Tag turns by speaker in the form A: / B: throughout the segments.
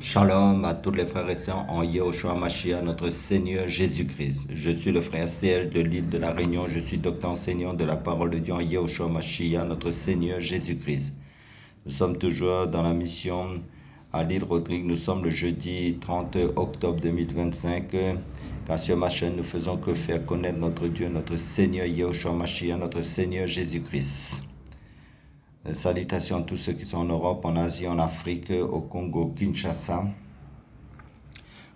A: Shalom à tous les frères et sœurs en Yehoshua Mashiach, notre Seigneur Jésus-Christ. Je suis le frère Serge de l'île de la Réunion. Je suis docteur enseignant de la parole de Dieu en Yehoshua Mashiach, notre Seigneur Jésus-Christ. Nous sommes toujours dans la mission à l'île Rodrigue. Nous sommes le jeudi 30 octobre 2025. Car sur ma chaîne, nous faisons que faire connaître notre Dieu, notre Seigneur Yehoshua Mashiach, notre Seigneur Jésus-Christ. Salutations à tous ceux qui sont en Europe, en Asie, en Afrique, au Congo, Kinshasa,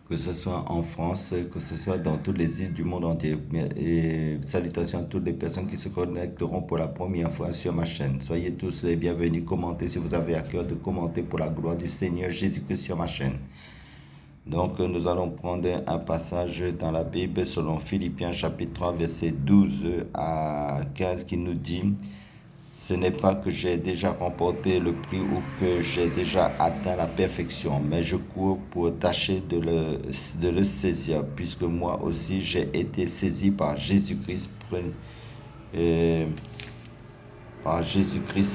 A: que ce soit en France, que ce soit dans toutes les îles du monde entier. Et salutations à toutes les personnes qui se connecteront pour la première fois sur ma chaîne. Soyez tous les bienvenus. Commentez si vous avez à cœur de commenter pour la gloire du Seigneur Jésus-Christ sur ma chaîne. Donc, nous allons prendre un passage dans la Bible selon Philippiens chapitre 3, verset 12 à 15 qui nous dit: ce n'est pas que j'ai déjà remporté le prix ou que j'ai déjà atteint la perfection, mais je cours pour tâcher de le saisir, puisque moi aussi j'ai été saisi par Jésus-Christ,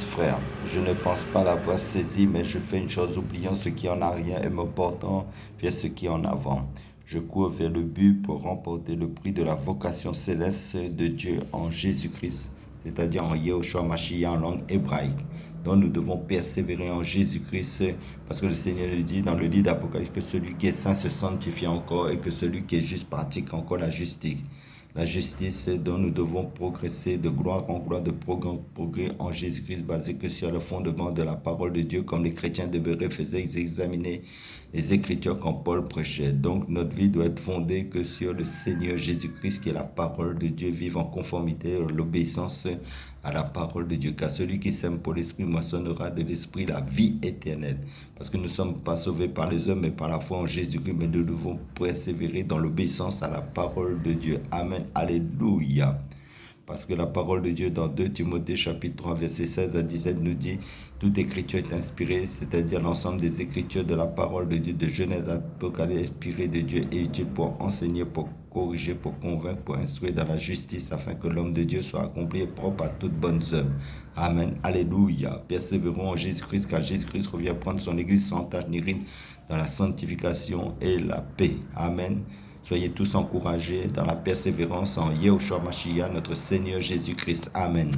A: frère. Je ne pense pas l'avoir saisi, mais je fais une chose, oubliant ce qui en arrière et me portant vers ce qui est en avant. Je cours vers le but pour remporter le prix de la vocation céleste de Dieu en Jésus-Christ, c'est-à-dire en Yehoshua Mashiach en langue hébraïque. Donc nous devons persévérer en Jésus-Christ, parce que le Seigneur nous dit dans le livre d'Apocalypse que celui qui est saint se sanctifie encore et que celui qui est juste pratique encore la justice. La justice dont nous devons progresser de gloire en gloire, de progrès en Jésus-Christ, basé que sur le fondement de la parole de Dieu, comme les chrétiens devraient examiner les Écritures comme Paul prêchait. Donc notre vie doit être fondée que sur le Seigneur Jésus-Christ, qui est la parole de Dieu, vive en conformité à l'obéissance à la parole de Dieu. Car celui qui sème pour l'esprit moissonnera de l'esprit la vie éternelle. Parce que nous ne sommes pas sauvés par les hommes, mais par la foi en Jésus-Christ, mais nous devons persévérer dans l'obéissance à la parole de Dieu. Amen. Alléluia. Parce que la parole de Dieu dans 2 Timothée chapitre 3 verset 16 à 17 nous dit: toute écriture est inspirée, c'est-à-dire l'ensemble des écritures de la parole de Dieu, de Genèse à Apocalypse, inspirée de Dieu et utile pour enseigner, pour corriger, pour convaincre, pour instruire dans la justice, afin que l'homme de Dieu soit accompli et propre à toutes bonnes œuvres. Amen. Alléluia. Persévérons en Jésus-Christ, car Jésus-Christ revient prendre son église sans tache ni ride dans la sanctification et la paix. Amen. Soyez tous encouragés dans la persévérance en Yehoshua Mashiach, notre Seigneur Jésus-Christ. Amen.